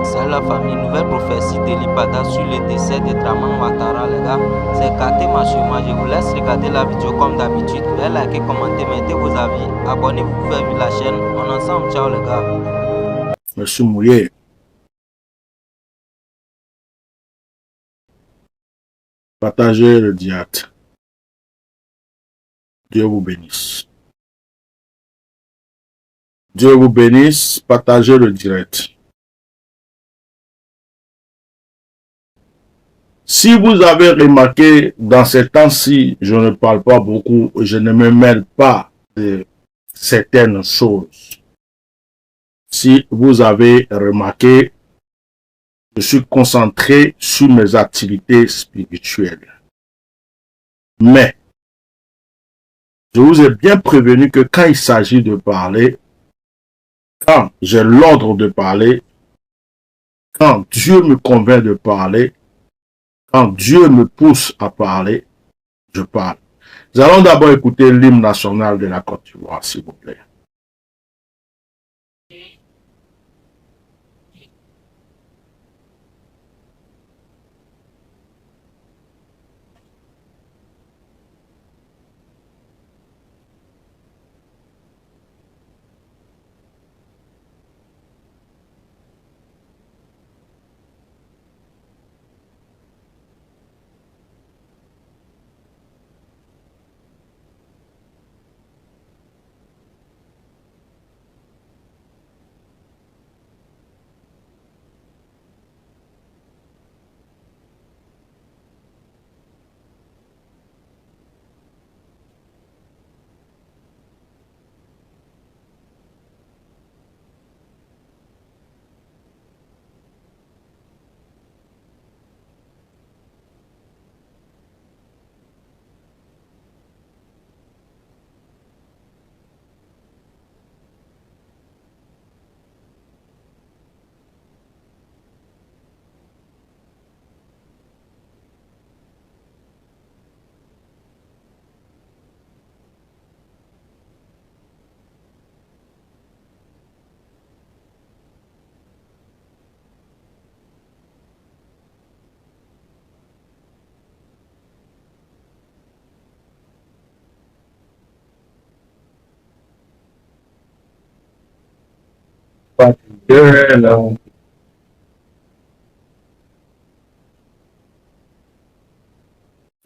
Salut la famille, nouvelle prophétie d'Elipada sur le décès de Draman Ouattara, les gars. C'est Katema sur moi, je vous laisse regarder la vidéo comme d'habitude. Vous pouvez liker, commenter, mettez vos avis. Abonnez-vous pour faire vivre la chaîne. On est ensemble, ciao les gars. Monsieur Mouillé. Partagez le direct. Dieu vous bénisse. Dieu vous bénisse. Partagez le direct. Si vous avez remarqué, dans ces temps-ci, je ne parle pas beaucoup, je ne me mêle pas de certaines choses. Si vous avez remarqué, je suis concentré sur mes activités spirituelles. Mais, je vous ai bien prévenu que quand il s'agit de parler, quand j'ai l'ordre de parler, quand Dieu me convainc de parler, quand Dieu me pousse à parler, je parle. Nous allons d'abord écouter l'hymne national de la Côte d'Ivoire, s'il vous plaît.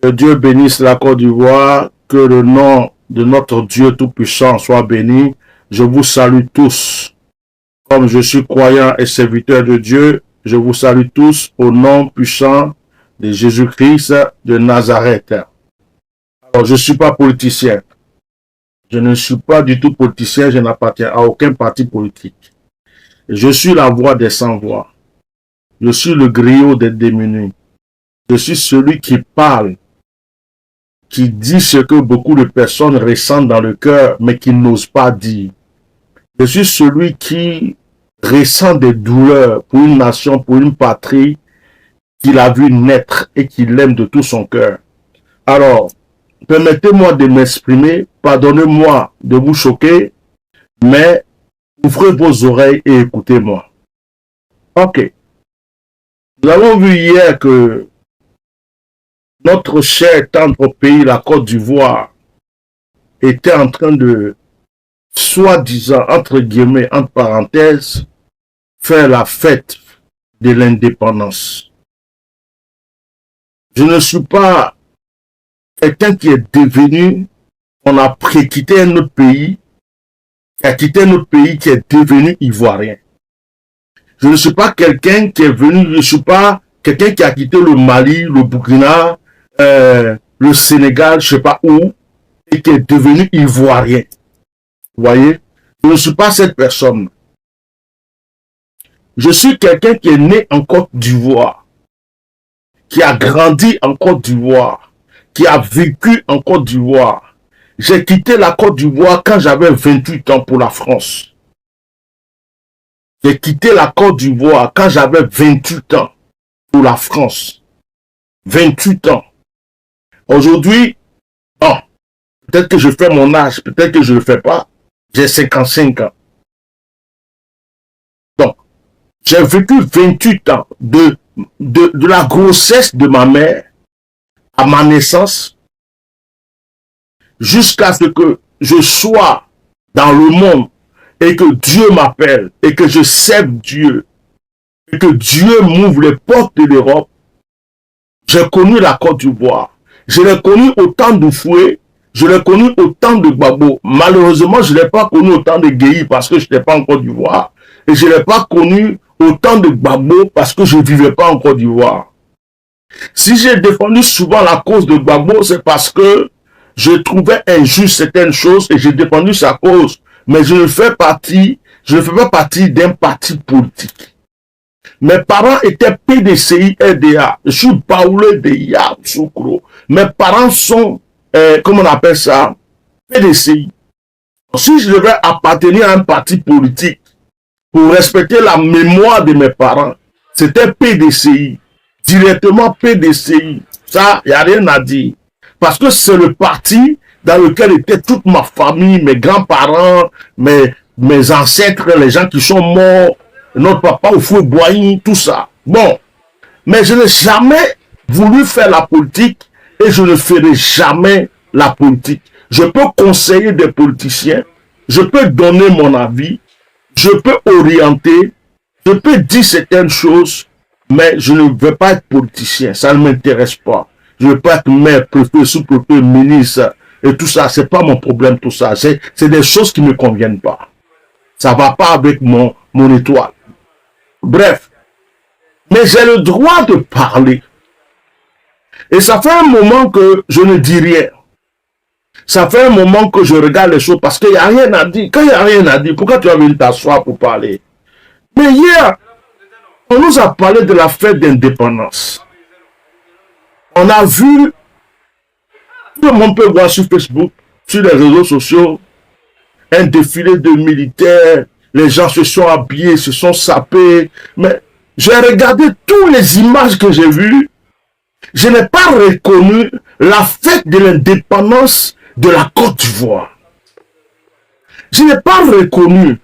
Que Dieu bénisse la Côte d'Ivoire, que le nom de notre Dieu Tout-Puissant soit béni. Je vous salue tous. Comme je suis croyant et serviteur de Dieu, je vous salue tous au nom puissant de Jésus-Christ de Nazareth. Alors, je ne suis pas politicien. Je ne suis pas du tout politicien, je n'appartiens à aucun parti politique. Je suis la voix des sans-voix. Je suis le griot des démunis. Je suis celui qui parle, qui dit ce que beaucoup de personnes ressentent dans le cœur, mais qui n'osent pas dire. Je suis celui qui ressent des douleurs pour une nation, pour une patrie qu'il a vu naître et qu'il aime de tout son cœur. Alors, permettez-moi de m'exprimer, pardonnez-moi de vous choquer, mais ouvrez vos oreilles et écoutez-moi. Ok. Nous avons vu hier que notre cher tendre pays, la Côte d'Ivoire, était en train de, soi-disant, entre guillemets, entre parenthèses, faire la fête de l'indépendance. Je ne suis pas quelqu'un qui est devenu, on a quitté un autre pays, qui a quitté un autre pays, qui est devenu ivoirien. Je ne suis pas quelqu'un qui est venu, je ne suis pas quelqu'un qui a quitté le Mali, le Burkina, le Sénégal, je ne sais pas où, et qui est devenu ivoirien. Vous voyez? Je ne suis pas cette personne. Je suis quelqu'un qui est né en Côte d'Ivoire, qui a grandi en Côte d'Ivoire, qui a vécu en Côte d'Ivoire. J'ai quitté la Côte d'Ivoire quand j'avais 28 ans pour la France. J'ai quitté la Côte d'Ivoire quand j'avais 28 ans pour la France. 28 ans. Aujourd'hui, bon, peut-être que je fais mon âge, peut-être que je ne le fais pas. J'ai 55 ans. Donc, J'ai vécu 28 ans de la grossesse de ma mère à ma naissance jusqu'à ce que je sois dans le monde et que Dieu m'appelle et que je serve Dieu et que Dieu m'ouvre les portes de l'Europe. J'ai connu la Côte d'Ivoire. Je l'ai connu au temps de Fouet. Je l'ai connu au temps de Gbagbo. Malheureusement, je ne l'ai pas connu au temps de Guéhi parce que je n'étais pas en Côte d'Ivoire. Et je ne l'ai pas connu au temps de Gbagbo parce que je ne vivais pas en Côte d'Ivoire. Si j'ai défendu souvent la cause de Gbagbo, c'est parce que je trouvais injuste certaines choses et j'ai défendu sa cause. Mais je ne fais pas partie d'un parti politique. Mes parents étaient PDCI, RDA. Je suis Paolo de Yasoukro. Mes parents sont, comment on appelle ça, PDCI. Si je devais appartenir à un parti politique pour respecter la mémoire de mes parents, c'était PDCI. Directement PDCI. Ça, il n'y a rien à dire. Parce que c'est le parti dans lequel était toute ma famille, mes grands-parents, mes ancêtres, les gens qui sont morts, notre papa au feu Boigny, tout ça. Bon, mais je n'ai jamais voulu faire la politique et je ne ferai jamais la politique. Je peux conseiller des politiciens, je peux donner mon avis, je peux orienter, je peux dire certaines choses, mais je ne veux pas être politicien, ça ne m'intéresse pas. Je ne veux pas être maire, préfet, sous-préfet, ministre et tout ça, c'est pas mon problème tout ça. C'est des choses qui ne me conviennent pas. Ça va pas avec mon étoile. Bref, mais j'ai le droit de parler. Et ça fait un moment que je ne dis rien. Ça fait un moment que je regarde les choses parce qu'il n'y a rien à dire. Quand il n'y a rien à dire, pourquoi tu as venu t'asseoir pour parler? Mais hier, on nous a parlé de la fête d'indépendance. On a vu, tout le monde peut voir sur Facebook, sur les réseaux sociaux, un défilé de militaires, les gens se sont habillés, se sont sapés. Mais j'ai regardé toutes les images que j'ai vues. Je n'ai pas reconnu la fête de l'indépendance de la Côte d'Ivoire. Je n'ai pas reconnu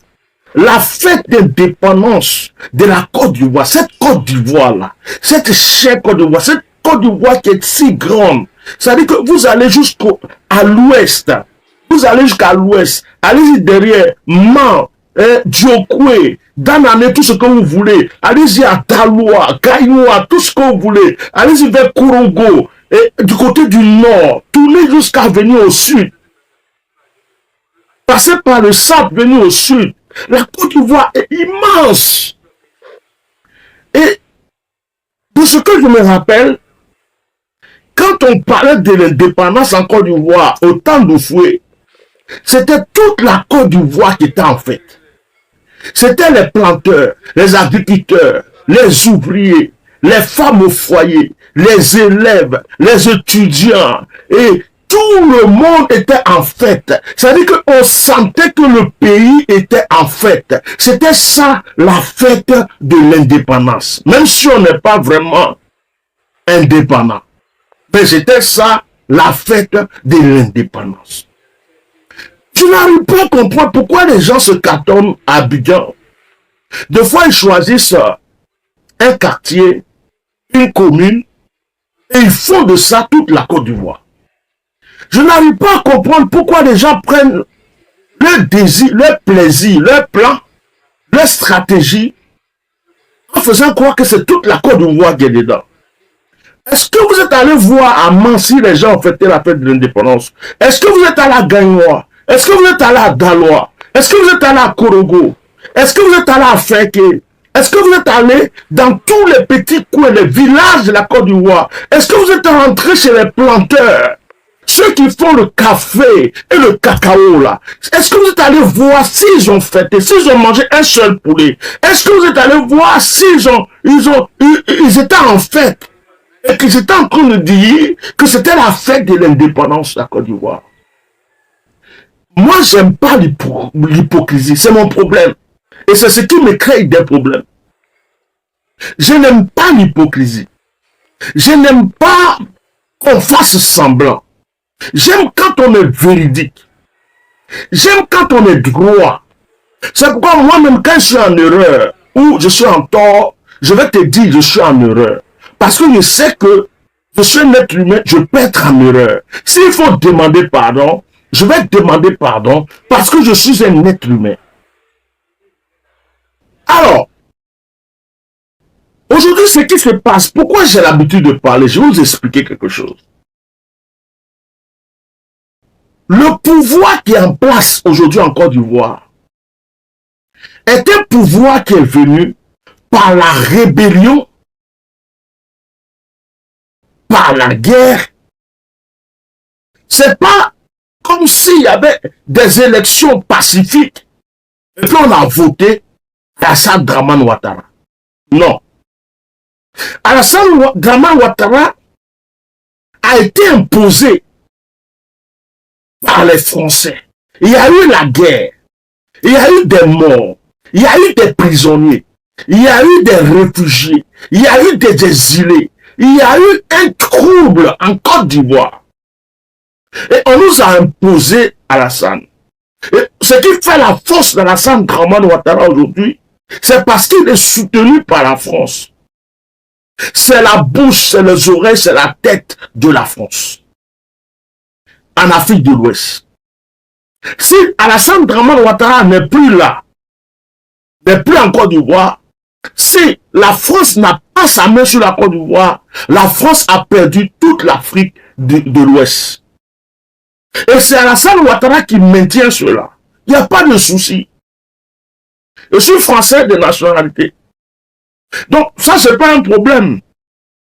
la fête d'indépendance de la Côte d'Ivoire. Cette Côte d'Ivoire-là, cette chère Côte d'Ivoire, cette Côte d'Ivoire qui est si grande. Ça veut dire que vous allez jusqu'à l'ouest. Vous allez jusqu'à l'ouest. Allez-y derrière Man, Diokwe, Danane, tout ce que vous voulez. Allez-y à Daloa, Gaïoua, tout ce que vous voulez. Allez-y vers Kourongo, et du côté du nord. Tournez jusqu'à venir au sud. Passez par le sable, venir au sud. La Côte d'Ivoire est immense. Et de ce que je me rappelle, quand on parlait de l'indépendance en Côte d'Ivoire, au temps de Fouet, c'était toute la Côte d'Ivoire qui était en fait. C'était les planteurs, les agriculteurs, les ouvriers, les femmes au foyer, les élèves, les étudiants, et tout le monde était en fête. C'est-à-dire qu'on sentait que le pays était en fête. C'était ça la fête de l'indépendance. Même si on n'est pas vraiment indépendant. Mais c'était ça la fête de l'indépendance. Je n'arrive pas à comprendre pourquoi les gens se cartonnent à Abidjan. Des fois, ils choisissent un quartier, une commune, et ils font de ça toute la Côte d'Ivoire. Je n'arrive pas à comprendre pourquoi les gens prennent leur désir, leur plaisir, leur plan, leur stratégie, en faisant croire que c'est toute la Côte d'Ivoire qui est dedans. Est-ce que vous êtes allé voir à Mansi les gens ont fêté la fête de l'indépendance? Est-ce que vous êtes allé à Gagnoa? Est-ce que vous êtes allé à Daloa? Est-ce que vous êtes allé à Korogo? Est-ce que vous êtes allé à Feke? Est-ce que vous êtes allé dans tous les petits coins, les villages de la Côte d'Ivoire? Est-ce que vous êtes rentré chez les planteurs? Ceux qui font le café et le cacao là. Est-ce que vous êtes allé voir s'ils ont fêté, s'ils ont mangé un seul poulet? Est-ce que vous êtes allé voir s'ils ils étaient en fête? Et qu'ils étaient en train de dire que c'était la fête de l'indépendance de la Côte d'Ivoire? Moi, j'aime pas l'hypocrisie, c'est mon problème. Et c'est ce qui me crée des problèmes. Je n'aime pas l'hypocrisie. Je n'aime pas qu'on fasse semblant. J'aime quand on est véridique. J'aime quand on est droit. C'est pourquoi moi-même, quand je suis en erreur, où je suis en tort, je vais te dire je suis en erreur. Parce que je sais que je suis un être humain, je peux être en erreur. S'il faut demander pardon, je vais demander pardon parce que je suis un être humain. Alors, aujourd'hui, ce qui se passe, pourquoi j'ai l'habitude de parler, je vais vous expliquer quelque chose. Le pouvoir qui est en place aujourd'hui en Côte d'Ivoire est un pouvoir qui est venu par la rébellion, par la guerre. C'est pas comme s'il y avait des élections pacifiques et puis on a voté Alassane Dramane Ouattara. Non. Alassane Dramane Ouattara a été imposé par les Français. Il y a eu la guerre, il y a eu des morts, il y a eu des prisonniers, il y a eu des réfugiés, il y a eu des exilés, il y a eu un trouble en Côte d'Ivoire. Et on nous a imposé Alassane. Et ce qui fait la force d'Alassane Dramane Ouattara aujourd'hui, c'est parce qu'il est soutenu par la France. C'est la bouche, c'est les oreilles, c'est la tête de la France. En Afrique de l'Ouest. Si Alassane Dramane Ouattara n'est plus là, n'est plus en Côte d'Ivoire, si la France n'a pas sa main sur la Côte d'Ivoire, la France a perdu toute l'Afrique de l'Ouest. Et c'est Alassane Ouattara qui maintient cela. Il n'y a pas de souci. Je suis français de nationalité. Donc, ça, c'est pas un problème.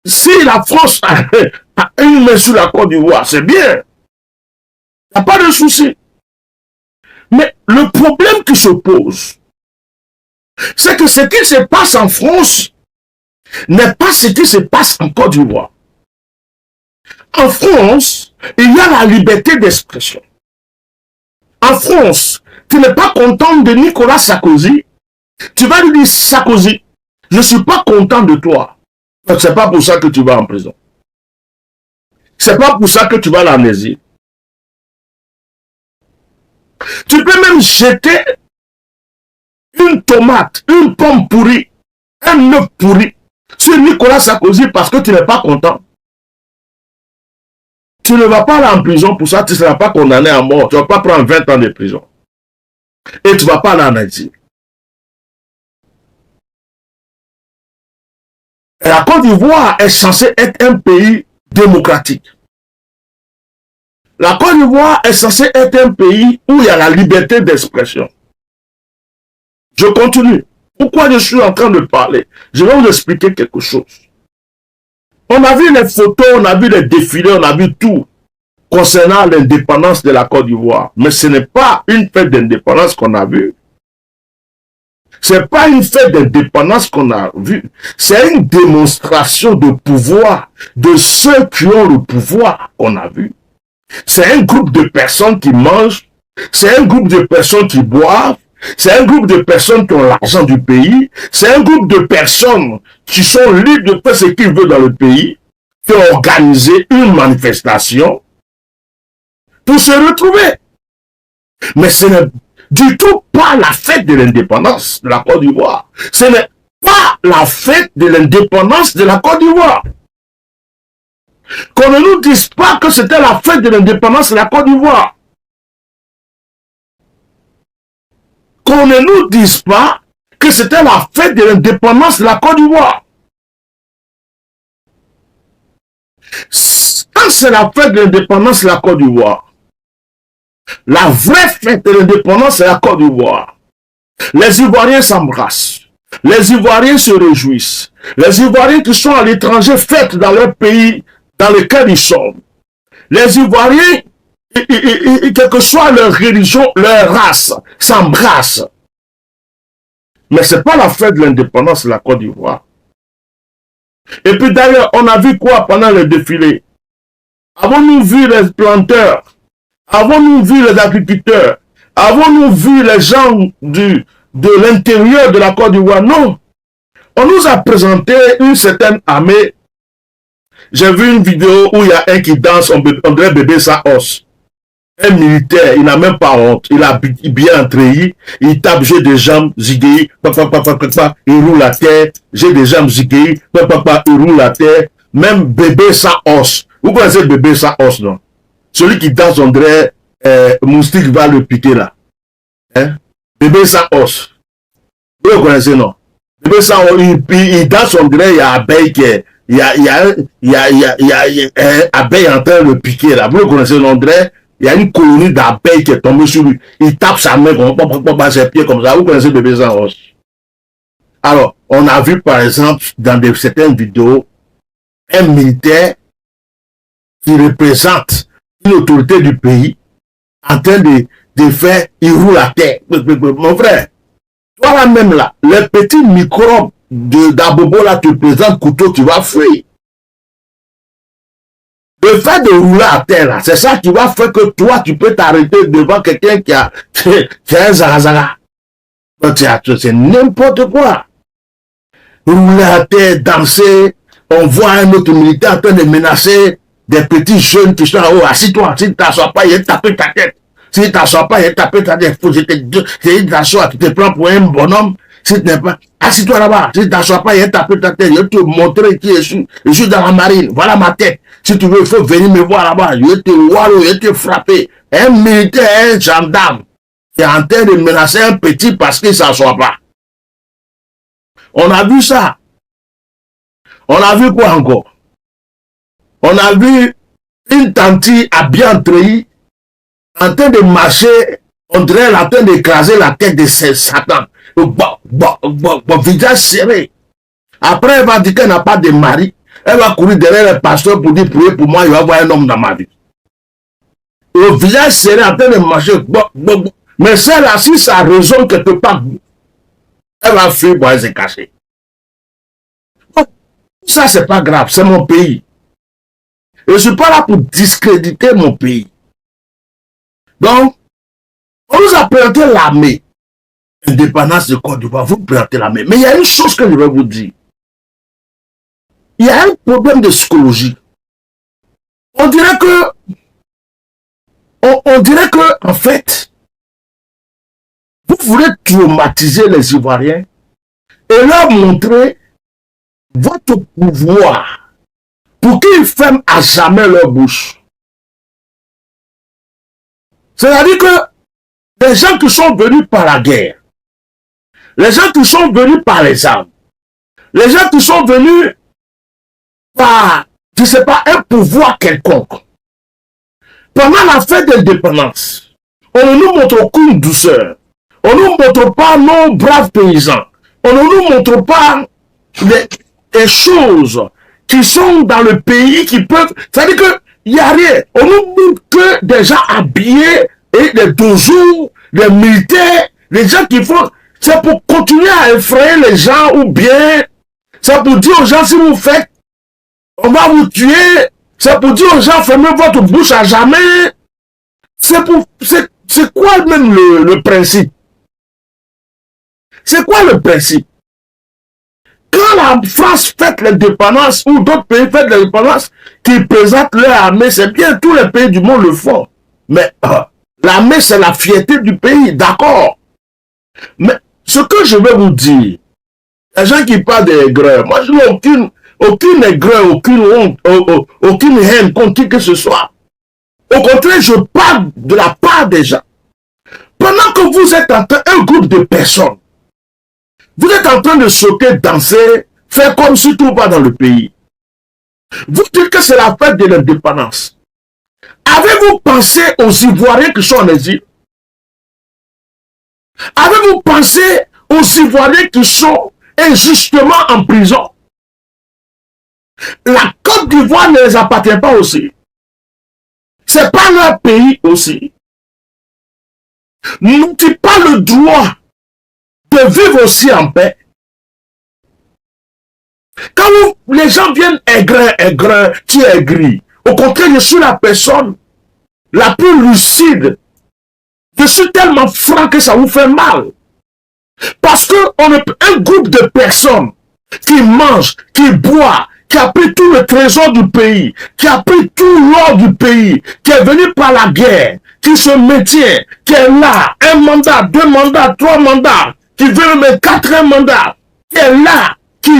Si la France a une main sur la Côte d'Ivoire, c'est bien. Il n'y a pas de souci. Mais le problème qui se pose, c'est que ce qui se passe en France n'est pas ce qui se passe en Côte d'Ivoire. En France, il y a la liberté d'expression. En France, tu n'es pas content de Nicolas Sarkozy, tu vas lui dire Sarkozy, je ne suis pas content de toi. Ce n'est pas pour ça que tu vas en prison. Ce n'est pas pour ça que tu vas en exil. Tu peux même jeter une tomate, une pomme pourrie, un œuf pourri sur Nicolas Sarkozy parce que tu n'es pas content. Tu ne vas pas aller en prison pour ça, tu ne seras pas condamné à mort. Tu ne vas pas prendre 20 ans de prison. Et tu ne vas pas aller en exil. Et la Côte d'Ivoire est censée être un pays démocratique. La Côte d'Ivoire est censée être un pays où il y a la liberté d'expression. Je continue. Pourquoi je suis en train de parler? Je vais vous expliquer quelque chose. On a vu les photos, on a vu les défilés, on a vu tout concernant l'indépendance de la Côte d'Ivoire. Mais ce n'est pas une fête d'indépendance qu'on a vue. Ce n'est pas une fête d'indépendance qu'on a vue. C'est une démonstration de pouvoir de ceux qui ont le pouvoir qu'on a vu. C'est un groupe de personnes qui mangent, c'est un groupe de personnes qui boivent, c'est un groupe de personnes qui ont l'argent du pays, c'est un groupe de personnes qui sont libres de faire ce qu'ils veulent dans le pays, qui ont organisé une manifestation pour se retrouver. Mais ce n'est du tout pas la fête de l'indépendance de la Côte d'Ivoire. Ce n'est pas la fête de l'indépendance de la Côte d'Ivoire. Qu'on ne nous dise pas que c'était la fête de l'indépendance de la Côte d'Ivoire. Qu'on ne nous dise pas que c'était la fête de l'indépendance de la Côte d'Ivoire. Quand c'est la fête de l'indépendance de la Côte d'Ivoire, la vraie fête de l'indépendance de la Côte d'Ivoire, les Ivoiriens s'embrassent, les Ivoiriens se réjouissent, les Ivoiriens qui sont à l'étranger fêtent dans leur pays dans lequel ils sont. Les Ivoiriens, quelle que soit leur religion, leur race, s'embrassent. Mais ce n'est pas la fête de l'indépendance de la Côte d'Ivoire. Et puis d'ailleurs, on a vu quoi pendant le défilé? Avons-nous vu les planteurs? Avons-nous vu les agriculteurs? Avons-nous vu les gens de l'intérieur de la Côte d'Ivoire? Non. On nous a présenté une certaine armée. J'ai vu une vidéo où il y a un qui danse, on dirait bébé sa os. Un militaire, il n'a même pas honte. Il a bien entraîné. Il tape, j'ai des jambes ziguées. Il roule la terre. J'ai des jambes ziguées. Il roule la terre. Même bébé sans os. Vous connaissez bébé sans os, non? Celui qui danse, on dirait, moustique va le piquer là. Hein? Bébé sans os. Vous connaissez, non? Bébé sans os, il danse, on dirait, il y a abeille qui est, il y a abeille en train de le piquer là. Vous le connaissez, on dirait, il y a une colonie d'abeilles qui est tombée sur lui. Il tape sa main, ses pieds comme ça. Vous connaissez bébé sans os. Alors, on a vu par exemple dans certaines vidéos un militaire qui représente une autorité du pays en train de faire, il roule la terre. Mon frère, toi là même là, les petits microbes d'Abobo là te présentent couteau, tu vas fuir. Le fait de rouler à terre, là, c'est ça qui va faire que toi, tu peux t'arrêter devant quelqu'un qui a un zarazaga. C'est n'importe quoi. Rouler à terre, danser, on voit un autre militaire en train de menacer des petits jeunes qui sont en haut. Assis-toi, si tu ne t'assois pas, il va taper ta tête. Si tu ne t'assois pas, il va taper ta tête. Faut que tu t'assois, tu te prends pour un bonhomme. Si tu n'es pas, assis-toi là-bas. Si tu ne t'assois pas, il va taper ta tête. Je vais te montrer qui je suis dans la marine. Voilà ma tête. Si tu veux, il faut venir me voir là-bas. Je vais te voir, je vais te frapper. Un militaire, un gendarme qui est en train de menacer un petit parce qu'il ne s'assoit pas. On a vu ça. On a vu quoi encore? On a vu une tante à bien treillis en train de marcher, on dirait elle est en train d'écraser la tête de Satan. Visage serré. Après, elle va dire qu'elle n'a pas de mari. Elle va courir derrière le pasteur pour dire, priez pour moi, il va avoir un homme dans ma vie. Le visage serré en train de marcher. Mais celle-là, si ça raisonne quelque part, elle va fuir pour elle se cacher. Ça, c'est pas grave, c'est mon pays. Je ne suis pas là pour discréditer mon pays. Donc, on nous a présenté l'armée. Indépendance de Côte d'Ivoire, vous présentez l'armée. Mais il y a une chose que je vais vous dire. Il y a un problème de psychologie. On dirait que, en fait, vous voulez traumatiser les Ivoiriens et leur montrer votre pouvoir pour qu'ils ferment à jamais leur bouche. C'est-à-dire que les gens qui sont venus par la guerre, les gens qui sont venus par les armes, les gens qui sont venus par, je ne sais pas, un pouvoir quelconque, pendant la fête d'indépendance, on ne nous montre aucune douceur. On ne nous montre pas nos braves paysans. On ne nous montre pas les choses qui sont dans le pays qui peuvent... C'est-à-dire qu'il n'y a rien. On nous montre que des gens habillés et des dozous, des militaires, les gens qui font... C'est pour continuer à effrayer les gens ou bien c'est pour dire aux gens si vous faites, on va vous tuer. C'est pour dire aux gens fermez votre bouche à jamais. C'est quoi même le principe? C'est quoi le principe? Quand la France fête l'indépendance ou d'autres pays fêtent l'indépendance, qui présentent leur armée, c'est bien, tous les pays du monde le font. Mais l'armée, c'est la fierté du pays, d'accord. Mais ce que je vais vous dire, les gens qui parlent d'aigreur, moi je n'ai aucune aigreur, aucune honte, aucune haine contre qui que ce soit. Au contraire, je parle de la part des gens. Pendant que vous êtes en train, un groupe de personnes, vous êtes en train de sauter, danser, faire comme si tout va dans le pays. Vous dites que c'est la fête de l'indépendance. Avez-vous pensé aux Ivoiriens qui sont en exil? Avez-vous pensé aux Ivoiriens qui sont injustement en prison? La Côte d'Ivoire ne les appartient pas aussi. C'est pas leur pays aussi. N'ont-ils pas le droit de vivre aussi en paix? Quand les gens viennent aigre, tu es aigri. Au contraire, je suis la personne la plus lucide. Je suis tellement franc que ça vous fait mal. Parce que un groupe de personnes qui mangent, qui boivent, qui a pris tout le trésor du pays, qui a pris tout l'or du pays, qui est venu par la guerre, qui se maintient, qui est là, 1 mandat, 2 mandats, 3 mandats, qui veut le 4e mandat, qui est là, qui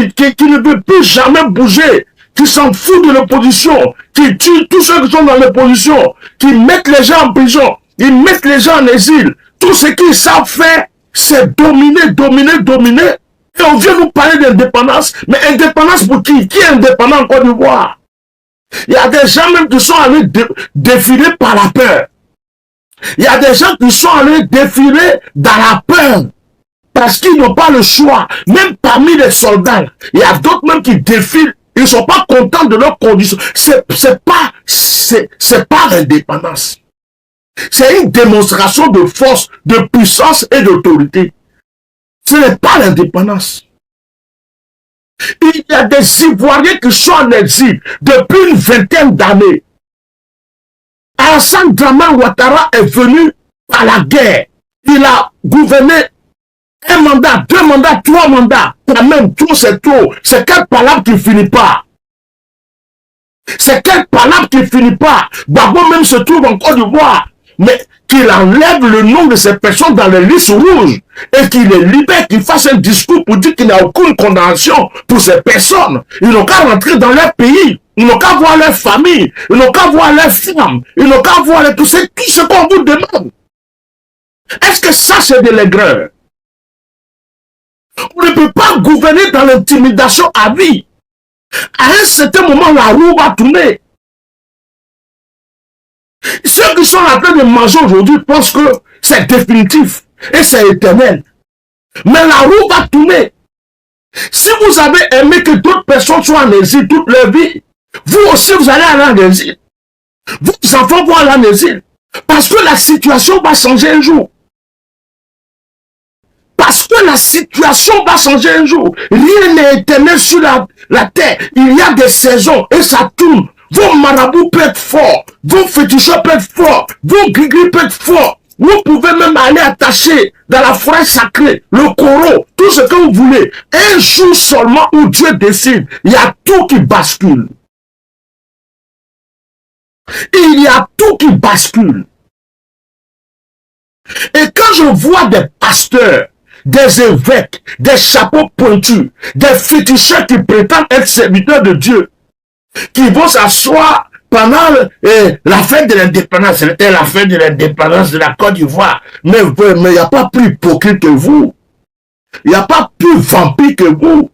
ne veut plus jamais bouger, qui s'en fout de l'opposition, qui tue tous ceux qui sont dans l'opposition, qui mettent les gens en prison, ils mettent les gens en exil. Tout ce qu'ils savent faire, c'est dominer, dominer, dominer. Et on vient nous parler d'indépendance. Mais indépendance pour qui? Qui est indépendant en Côte d'Ivoire? Il y a des gens même qui sont allés défiler par la peur. Il y a des gens qui sont allés défiler dans la peur. Parce qu'ils n'ont pas le choix. Même parmi les soldats, il y a d'autres même qui défilent. Ils ne sont pas contents de leurs conditions. C'est pas l'indépendance. C'est une démonstration de force, de puissance et d'autorité. Ce n'est pas l'indépendance. Il y a des Ivoiriens qui sont en exil depuis une 20aine d'années. Alassane Dramane Ouattara est venu par la guerre. Il a gouverné 1 mandat, 2 mandats, 3 mandats. Quand même, tout c'est trop. C'est quelle palabre qui finit pas? C'est quelle palabre qui finit pas? Gbagbo même se trouve en Côte d'Ivoire. Mais qu'il enlève le nom de ces personnes dans les listes rouges et qu'il les libère, qu'il fasse un discours pour dire qu'il n'y a aucune condamnation pour ces personnes. Ils n'ont qu'à rentrer dans leur pays. Ils n'ont qu'à voir leur famille. Ils n'ont qu'à voir leurs femmes. Ils n'ont qu'à voir tout ce qu'on vous demande. Est-ce que ça, c'est de l'aigreur? On ne peut pas gouverner dans l'intimidation à vie. À un certain moment, la roue va tourner. Ceux qui sont en train de manger aujourd'hui pensent que c'est définitif et c'est éternel. Mais la roue va tourner. Si vous avez aimé que d'autres personnes soient en exil toute leur vie, vous aussi vous allez aller en exil. Vos enfants vont aller en exil. Parce que la situation va changer un jour. Parce que la situation va changer un jour. Rien n'est éternel sur la terre. Il y a des saisons et ça tourne. Vos marabouts peuvent être forts. Vos féticheurs peuvent être forts. Vos gris-gris peuvent être forts. Vous pouvez même aller attacher dans la forêt sacrée, le coraux, tout ce que vous voulez. Un jour seulement où Dieu décide, il y a tout qui bascule. Il y a tout qui bascule. Et quand je vois des pasteurs, des évêques, des chapeaux pointus, des féticheurs qui prétendent être serviteurs de Dieu, qui vont s'asseoir pendant la fête de l'indépendance. C'était la fête de l'indépendance de la Côte d'Ivoire. Mais il n'y a pas plus hypocrite que vous. Il n'y a pas plus vampire que vous.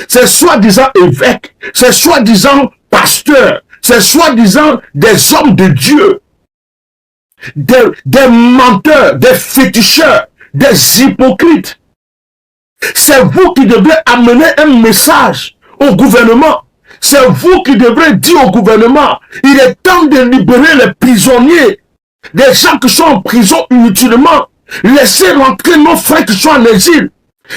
C'est soi-disant évêques, c'est soi-disant pasteurs, c'est soi-disant des hommes de Dieu, des menteurs, des féticheurs, des hypocrites. C'est vous qui devez amener un message au gouvernement. C'est vous qui devrez dire au gouvernement, il est temps de libérer les prisonniers, les gens qui sont en prison inutilement. Laissez rentrer nos frères qui sont en exil.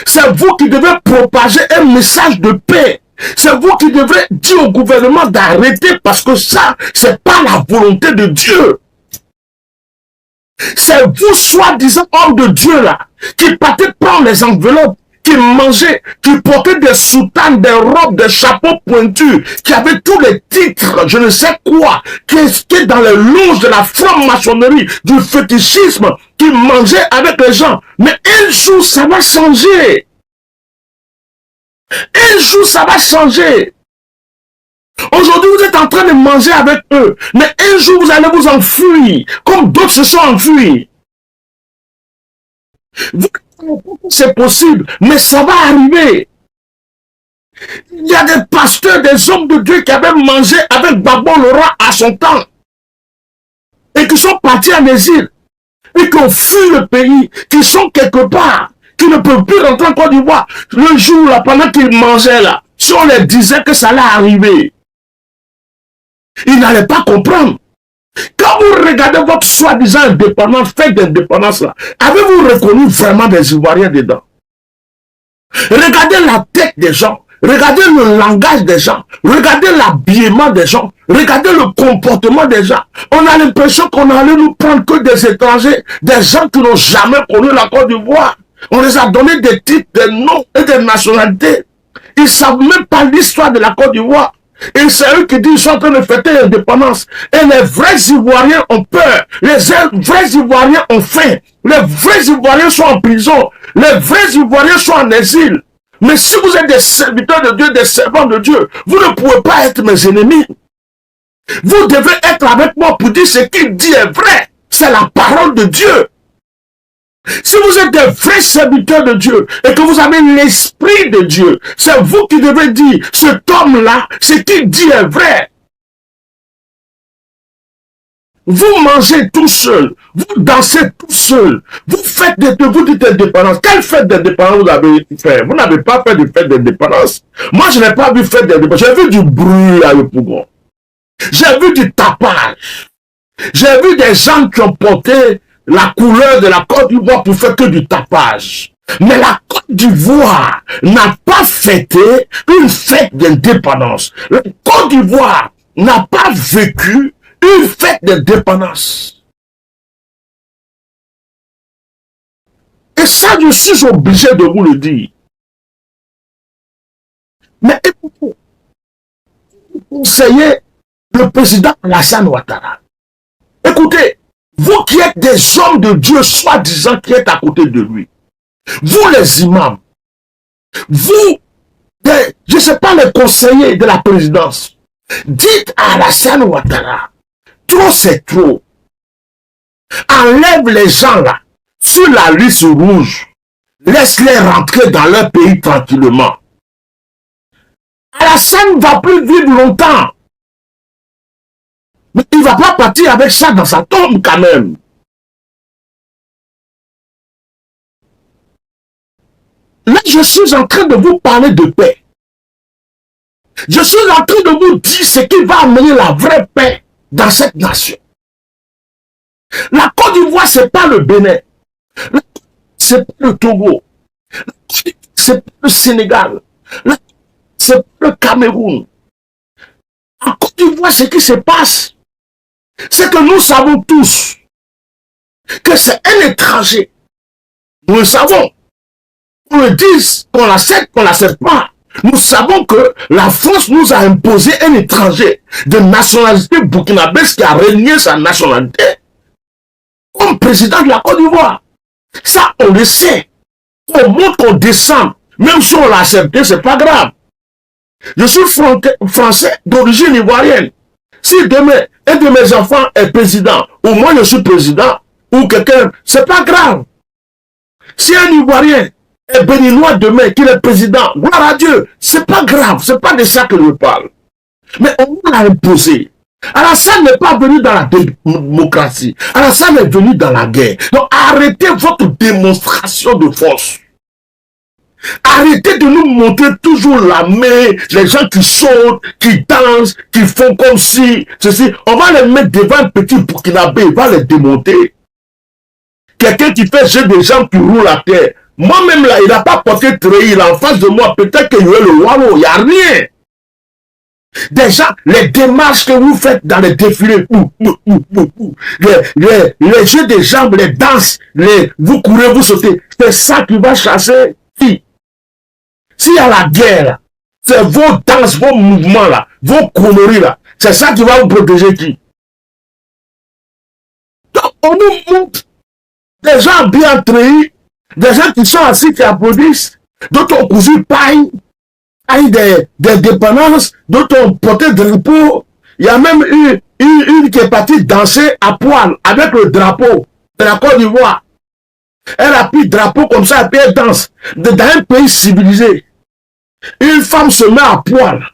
C'est vous qui devez propager un message de paix. C'est vous qui devrez dire au gouvernement d'arrêter parce que ça, c'est pas la volonté de Dieu. C'est vous, soi-disant hommes de Dieu là, qui partez prendre les enveloppes, qui mangeaient, qui portaient des soutanes, des robes, des chapeaux pointus, qui avaient tous les titres, je ne sais quoi, qui étaient dans les loges de la franc-maçonnerie, du fétichisme, qui mangeaient avec les gens. Mais un jour, ça va changer. Un jour, ça va changer. Aujourd'hui, vous êtes en train de manger avec eux, mais un jour, vous allez vous enfuir, comme d'autres se sont enfuis. C'est possible, mais ça va arriver. Il y a des pasteurs, des hommes de Dieu qui avaient mangé avec Gbagbo le roi à son temps et qui sont partis en exil et qui ont fui le pays, qui sont quelque part, qui ne peuvent plus rentrer en Côte d'Ivoire. Le jour là, pendant qu'ils mangeaient là, si on leur disait que ça allait arriver, ils n'allaient pas comprendre. Quand vous regardez votre soi-disant indépendance, fête d'indépendance là, avez-vous reconnu vraiment des Ivoiriens dedans? Regardez la tête des gens, regardez le langage des gens, regardez l'habillement des gens, regardez le comportement des gens. On a l'impression qu'on allait nous prendre que des étrangers, des gens qui n'ont jamais connu la Côte d'Ivoire. On les a donné des titres, des noms et des nationalités. Ils ne savent même pas l'histoire de la Côte d'Ivoire. Et c'est eux qui disent qu'ils sont en train de fêter l'indépendance. Et les vrais Ivoiriens ont peur. Les vrais Ivoiriens ont faim. Les vrais Ivoiriens sont en prison. Les vrais Ivoiriens sont en exil. Mais si vous êtes des serviteurs de Dieu, des servants de Dieu, vous ne pouvez pas être mes ennemis. Vous devez être avec moi pour dire ce qu'il dit est vrai. C'est la parole de Dieu. Si vous êtes des vrais serviteurs de Dieu et que vous avez l'esprit de Dieu, c'est vous qui devez dire, cet homme-là, ce qu'il dit est vrai. Vous mangez tout seul, vous dansez tout seul, vous faites vous dites indépendance. Quelle fête d'indépendance vous avez fait? Vous n'avez pas fait de fête d'indépendance. Moi, je n'ai pas vu fête d'indépendance. J'ai vu du bruit à Yopougon. J'ai vu du tapage. J'ai vu des gens qui ont porté la couleur de la Côte d'Ivoire pour faire que du tapage. Mais la Côte d'Ivoire n'a pas fêté une fête d'indépendance. La Côte d'Ivoire n'a pas vécu une fête d'indépendance. Et ça, je suis obligé de vous le dire. Mais écoutez, conseillez le président Alassane Ouattara. Écoutez, vous qui êtes des hommes de Dieu, soi-disant qui êtes à côté de lui, vous les imams, vous, je ne sais pas, les conseillers de la présidence, dites à Alassane Ouattara, trop c'est trop. Enlève les gens là, sur la liste rouge, laisse-les rentrer dans leur pays tranquillement. Alassane ne va plus vivre longtemps. Mais il ne va pas partir avec ça dans sa tombe quand même. Là, je suis en train de vous parler de paix. Je suis en train de vous dire ce qui va amener la vraie paix dans cette nation. La Côte d'Ivoire, ce n'est pas le Bénin. C'est pas le Togo. C'est pas le Sénégal. C'est pas le Cameroun. En Côte d'Ivoire, ce qui se passe, c'est que nous savons tous que c'est un étranger. Nous le savons. On le dise, qu'on l'accepte pas. Nous savons que la France nous a imposé un étranger de nationalité burkinabèse qui a renié sa nationalité comme président de la Côte d'Ivoire. Ça, on le sait. On monte, on descend. Même si on l'a accepté, c'est pas grave. Je suis français d'origine ivoirienne. Si demain, un de mes enfants est président, ou moi je suis président, ou quelqu'un, c'est pas grave. Si un Ivoirien est béninois demain, qu'il est président, gloire à Dieu, c'est pas grave, c'est pas de ça que je parle. Mais on l'a imposé. Alassane n'est pas venu dans la démocratie. Alassane est venu dans la guerre. Donc arrêtez votre démonstration de force. Arrêtez de nous montrer toujours la main, les gens qui sautent, qui dansent, qui font comme si, ceci. On va les mettre devant un petit Burkinabé, il va les démonter. Quelqu'un qui fait jeu des gens qui roulent à terre. Moi-même là, il n'a pas porté treillis, il est en face de moi, peut-être qu'il y a le Waro, il n'y a rien. Déjà, les démarches que vous faites dans les défilés, les jeux des jambes, les danses, vous courez, vous sautez, c'est ça qui va chasser qui? S'il y a la guerre, c'est vos danses, vos mouvements là, vos conneries là, c'est ça qui va vous protéger qui? Donc, on nous montre des gens bien trahis, des gens qui sont assis, qui applaudissent, d'autres ont cousu paille, des dépendances, d'autres ont porté drapeau. Il y a même une qui est partie danser à poil avec le drapeau de la Côte d'Ivoire. Elle a pris le drapeau comme ça, et puis elle danse. Dans un pays civilisé, une femme se met à poil.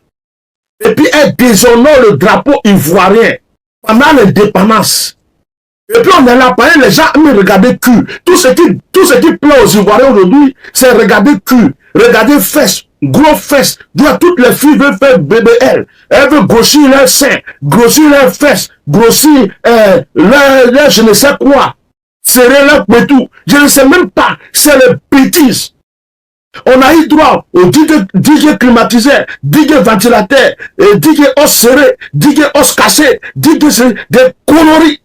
Et puis elle déshonore le drapeau ivoirien pendant l'indépendance. Et puis on est là, les gens aiment regarder cul. Tout ce qui plaît aux Ivoiriens aujourd'hui, c'est regarder cul, regarder fesses, gros fesses. Toutes les filles veulent faire BBL. Elles veulent grossir leurs seins, grossir leurs fesses, grossir leur je ne sais quoi. Serrer leur pétou. Je ne sais même pas. C'est les bêtises. On a eu droit au DJ climatisé, DJ ventilateur, DJ os serré, DJ os cassé, DJ des conneries.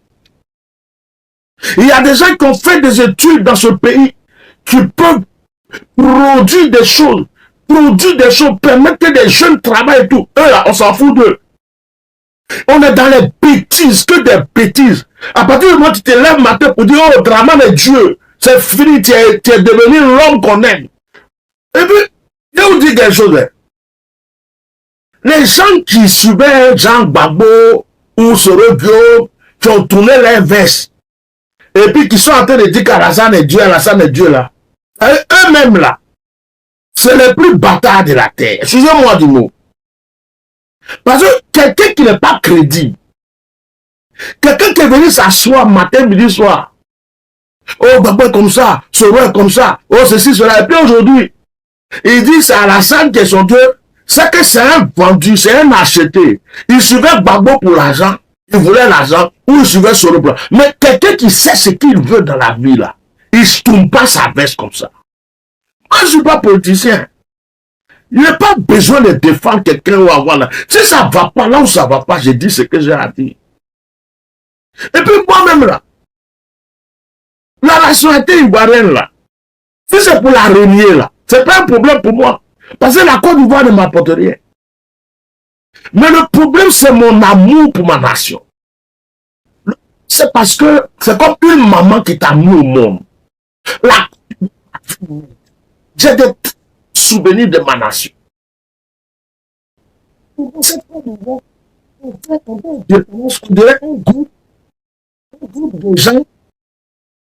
Il y a des gens qui ont fait des études dans ce pays qui peuvent produire des choses produire des choses, permettre que des jeunes travaillent et tout. Eux là, on s'en fout d'eux. On est dans les bêtises, que des bêtises. À partir du moment où tu te lèves matin pour dire, oh, Draman est Dieu, c'est fini, tu es devenu l'homme qu'on aime. Et puis, je vous dis quelque chose. Les gens qui suivaient Jean Gbagbo ou Soro Diop, qui ont tourné les vestes, et puis qui sont en train de dire qu'Alassane est Dieu là, eux-mêmes là, c'est les plus bâtards de la terre. Excusez-moi du mot. Parce que quelqu'un qui n'est pas crédible, quelqu'un qui est venu s'asseoir matin, midi, soir, oh, Gbagbo est comme ça, Soro est comme ça, oh, ceci, cela, et puis aujourd'hui, il dit c'est Alassane qui est son Dieu, c'est que c'est un vendu, c'est un acheté. Il suivait Gbagbo pour l'argent, il voulait l'argent, ou il suivait Soro pour l'argent. Mais quelqu'un qui sait ce qu'il veut dans la vie là, il ne tourne pas sa veste comme ça. Moi, je ne suis pas politicien. Il n'y a pas besoin de défendre quelqu'un ou avoir là. Si ça ne va pas là où ça ne va pas, je dis ce que j'ai à dire. Et puis moi-même là, la nationalité ivoirienne là, si c'est pour la renier là, ce n'est pas un problème pour moi. Parce que la Côte d'Ivoire ne m'apporte rien. Mais le problème, c'est mon amour pour ma nation. C'est parce que c'est comme une maman qui t'a mis au monde. J'ai des souvenirs de ma nation. On dirait un groupe de gens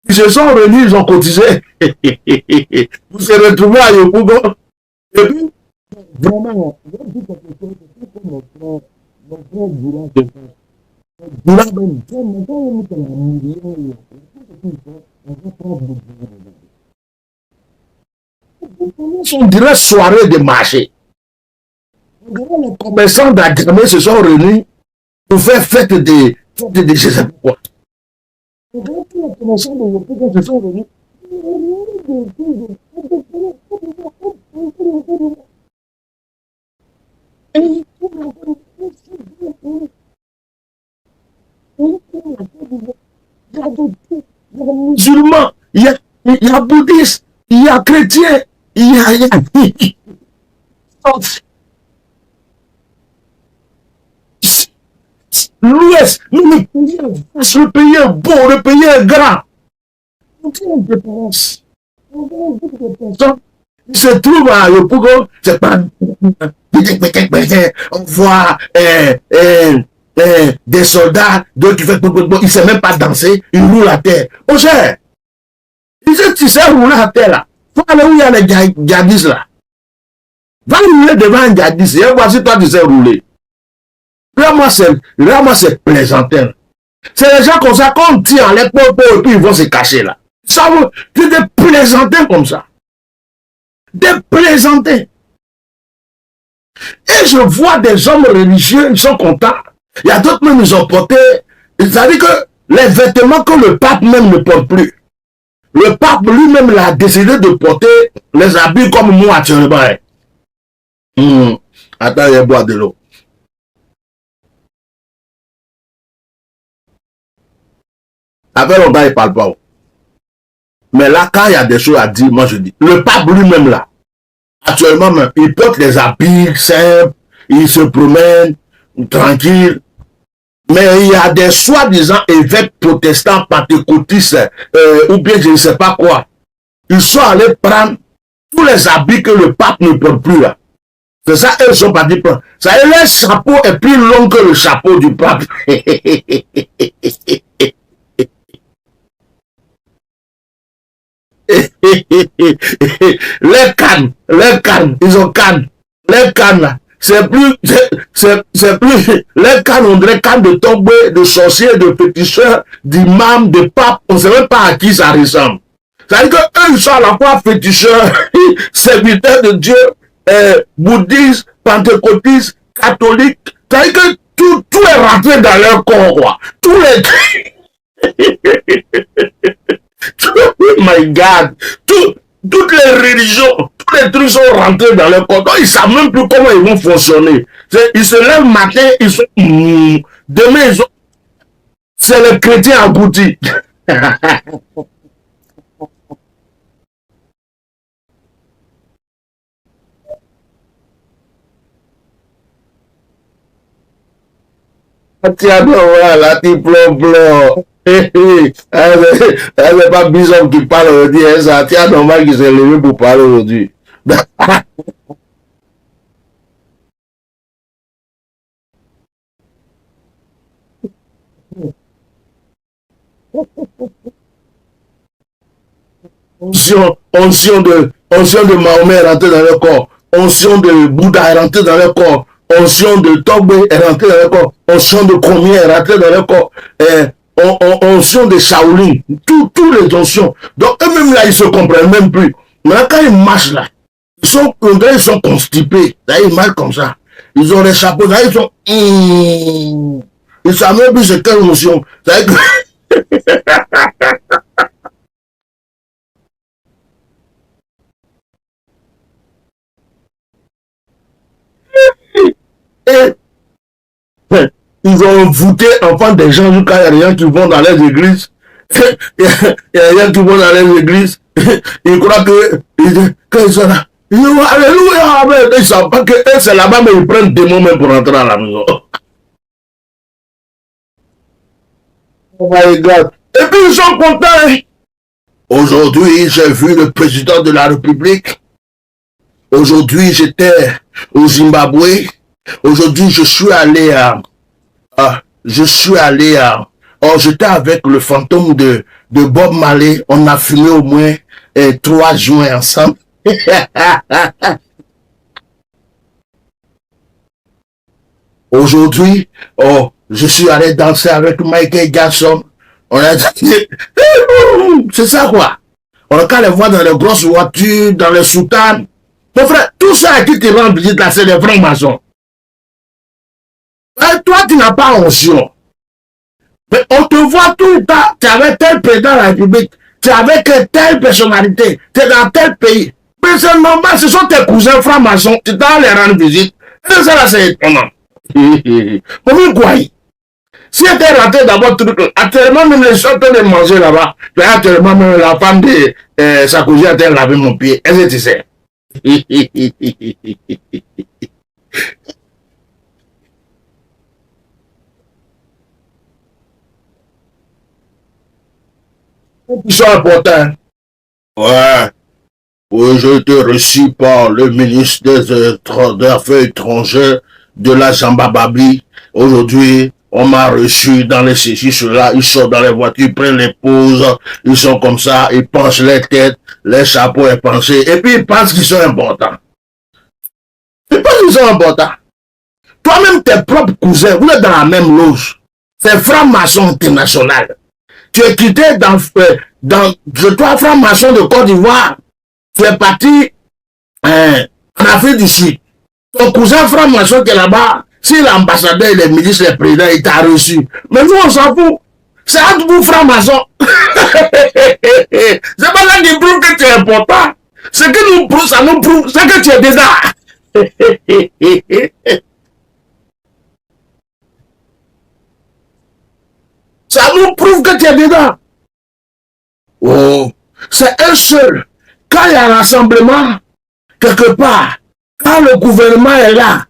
qui se sont réunis, ils ont cotisé. Vous se retrouvez à Yopougon. Et puis, vraiment, on dirait soirée de marché. Les commerçants d'Agamé se sont réunis pour faire fête de je sais pas quoi. Les commerçants de Yopougon se sont réunis. Il y a musulmans, il y a bouddhistes, il y a chrétiens, il y a l'Ouest, le pays est beau, le pays est grand. Il se trouve à Yopougon, c'est pas on voit des soldats, d'autres qui font ils ne savent même pas danser, ils roulent à terre. Oh cher, ils disent tu sais rouler à terre là. Faut aller où il y a les djihadistes là. Va rouler devant un djihadiste et voici toi tu sais rouler. Là moi c'est plaisantin. C'est les gens comme ça qu'on tire en l'épaule et puis ils vont se cacher là. Ça c'est des plaisantins comme ça. Des plaisantins. Et je vois des hommes religieux, ils sont contents. Il y a d'autres même, ils ont porté. C'est-à-dire que les vêtements que le pape même ne porte plus. Le pape lui-même a décidé de porter les habits comme moi actuellement. Attends, il boit de l'eau. Avec longtemps, il ne parle pas. Mais là, quand il y a des choses à dire, moi je dis. Le pape lui-même là, actuellement même, il porte les habits simples, il se promène tranquille. Mais il y a des soi-disant évêques protestants, pentecôtistes, ou bien je ne sais pas quoi. Ils sont allés prendre tous les habits que le pape ne porte plus là. C'est ça, eux sont partis prendre. Ça y est, le chapeau est plus long que le chapeau du pape. Les cannes, ils ont cannes. Les cannes là, c'est plus, les cannes, on dirait cannes de tombés, de sorciers, de féticheurs, d'imams, de papes, on ne sait même pas à qui ça ressemble. C'est-à-dire qu'eux, ils sont à la fois féticheurs, serviteurs de Dieu, bouddhistes, pentecôtistes, catholiques. C'est-à-dire que tout est rentré dans leur corps, quoi. Tous les... Oh my God! Toutes les religions, tous les trucs sont rentrés dans leur corps. Donc, ils ne savent même plus comment ils vont fonctionner. Ils se lèvent le matin, ils sont... demain, ils sont... C'est le chrétien abouti. Tiens, voilà, tu plomb. C'est pas Bishop qui parle aujourd'hui, hein, ça. Tiens, normal qu'il s'est levé pour parler aujourd'hui. Onction de Mahomet est rentrée dans le corps. Onction de Bouddha est rentrée dans le corps. Onction de Togbe est rentrée dans le corps. Onction de Komier est rentrée dans le corps. Onction de Shaolin. Tous les oncions. Donc, eux-mêmes là, ils se comprennent même plus. Maintenant, quand ils marchent là, ils sont constipés. Là, ils marchent comme ça. Ils ont les chapeaux. Là, ils sont. Ils savent même plus c'est quelle onction. Et ils ont voûté enfants des gens jusqu'à il y a des gens qui vont dans les églises. Il y a des gens qui vont dans les églises. Ils croient que ils sont là. Ils disent Alléluia. Mais ils ne savent pas que c'est là-bas, mais ils prennent des mots même pour rentrer à la maison. Oh my God. Et puis ils sont contents. Aujourd'hui, j'ai vu le président de la République. Aujourd'hui, j'étais au Zimbabwe. Aujourd'hui, je suis allé à, oh, j'étais avec le fantôme de Bob Marley. On a fumé au moins 3 joints ensemble. Aujourd'hui, oh, je suis allé danser avec Michael Jackson. On a c'est ça quoi. On a qu'à les voir dans les grosses voitures, dans les soutanes. Mon frère, tout ça qui te rend visite là, c'est des francs-maçons. Toi, tu n'as pas onction. Mais on te voit tout le temps, tu es avec tel président de la République, tu es avec telle personnalité, tu es dans tel pays. Mais c'est normal, ce sont tes cousins francs-maçons, tu dois les rendre visite. Et ça là, c'est étonnant. Comment quoi? Si tu es rentré dans votre truc, actuellement, même les gens de manger là-bas, actuellement, même la femme de Sarkozy a lavé mon pied. Est-ce que tu sais? Ils sont importants. Ouais. Oui, j'ai été reçu par le ministre des Affaires étrangères de la Zambababie. Aujourd'hui, on m'a reçu dans les ceci, cela. Ils sont dans les voitures, ils prennent les pauses. Ils sont comme ça, ils penchent les têtes, les chapeaux est penché. Et puis, ils pensent qu'ils sont importants. Ils pensent qu'ils sont importants. Toi-même, tes propres cousins, vous êtes dans la même loge. C'est franc-maçon international. Tu es quitté toi, franc-maçon de Côte d'Ivoire. Tu es parti en Afrique du Sud. Ton cousin franc-maçon qui est là-bas, si l'ambassadeur, les ministres, les présidents, il t'a reçu. Mais nous, on s'en fout. C'est entre vous, franc-maçon. C'est pas ça qui prouve que tu es important. Ce qui nous prouve, ça nous prouve, c'est que tu es dedans. Ça nous prouve que tu es dedans. Oh, c'est un seul. Quand il y a un rassemblement, quelque part, quand le gouvernement est là,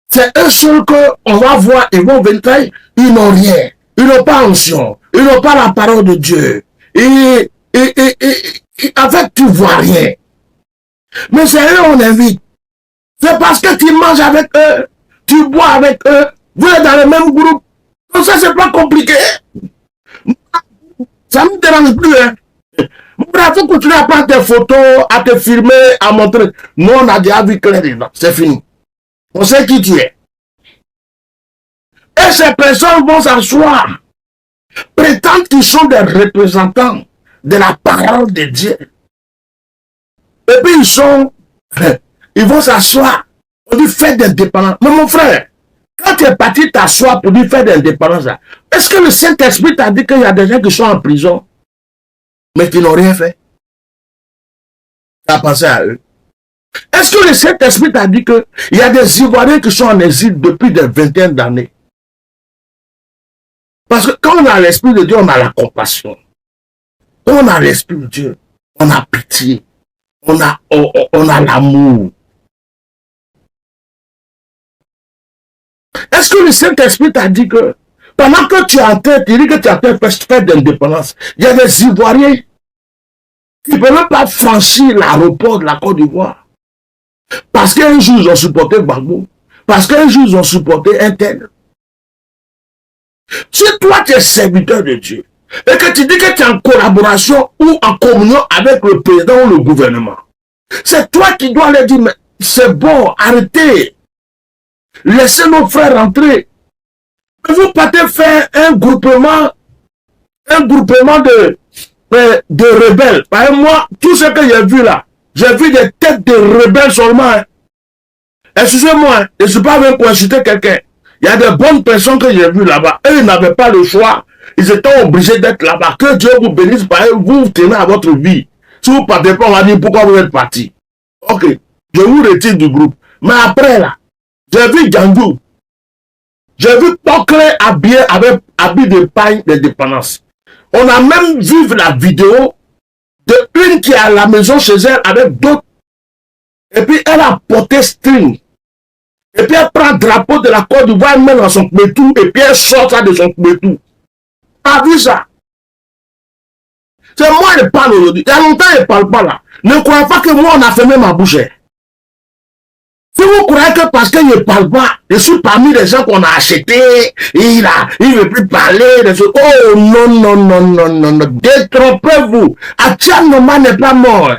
c'est un seul qu'on va voir, ils vont venir, ils n'ont rien. Ils n'ont pas onction. Ils n'ont pas la parole de Dieu. En fait, tu vois rien. Mais c'est eux on invite. C'est parce que tu manges avec eux, tu bois avec eux, vous êtes dans le même groupe. Donc ça, c'est pas compliqué. Ça ne me dérange plus, hein. Il faut continuer à prendre des photos, à te filmer, à montrer. Nous, on a déjà vu clair dedans. C'est fini. On sait qui tu es. Et ces personnes vont s'asseoir, prétendent qu'ils sont des représentants de la parole de Dieu. Et puis ils vont s'asseoir pour dire fête d'indépendance. Mais mon frère, quand tu es parti t'asseoir pour dire fête d'indépendance, est-ce que le Saint-Esprit t'a dit qu'il y a des gens qui sont en prison, mais qui n'ont rien fait? Tu as pensé à eux. Est-ce que le Saint-Esprit t'a dit qu'il y a des Ivoiriens qui sont en exil depuis des vingtaines d'années? Parce que quand on a l'Esprit de Dieu, on a la compassion. Quand on a l'Esprit de Dieu, on a pitié. On a l'amour. Est-ce que le Saint-Esprit t'a dit que pendant que tu es en train, tu dis que tu es en train de faire d'indépendance, il y a des Ivoiriens qui ne peuvent même pas franchir l'aéroport de la Côte d'Ivoire. Parce qu'un jour, ils ont supporté Gbagbo. Parce qu'un jour, ils ont supporté un tel. Si toi, tu es serviteur de Dieu, et que tu dis que tu es en collaboration ou en communion avec le président ou le gouvernement, c'est toi qui dois leur dire, mais c'est bon, arrêtez. Laissez nos frères rentrer. Vous partez faire un groupement de rebelles. Par exemple, moi, tout ce que j'ai vu là, j'ai vu des têtes de rebelles seulement. Hein. Excusez-moi, hein, je ne suis pas venu pour insulter quelqu'un. Il y a de bonnes personnes que j'ai vues là-bas. Eux, ils n'avaient pas le choix. Ils étaient obligés d'être là-bas. Que Dieu vous bénisse, par exemple, vous tenez à votre vie. Si vous ne partez pas, on va dire pourquoi vous êtes parti. Ok, je vous retire du groupe. Mais après là, j'ai vu Gandou. J'ai vu Poclé habillé avec habit de paille de dépendance. On a même vu la vidéo de une qui est à la maison chez elle avec d'autres. Et puis elle a porté string. Et puis elle prend le drapeau de la Côte d'Ivoire, elle met dans son kmetou, et puis elle sort ça de son kmetou. T'as vu ça? C'est moi qui parle aujourd'hui. Il y a longtemps je ne parle pas là. Ne croyez pas que moi on a fermé ma bouche. Si vous croyez que parce que je ne parle pas, je suis parmi les gens qu'on a achetés, il ne veut plus parler de ce... Oh non, non, non, non, non, non. Détrompez-vous. Atiam Normal n'est pas mort.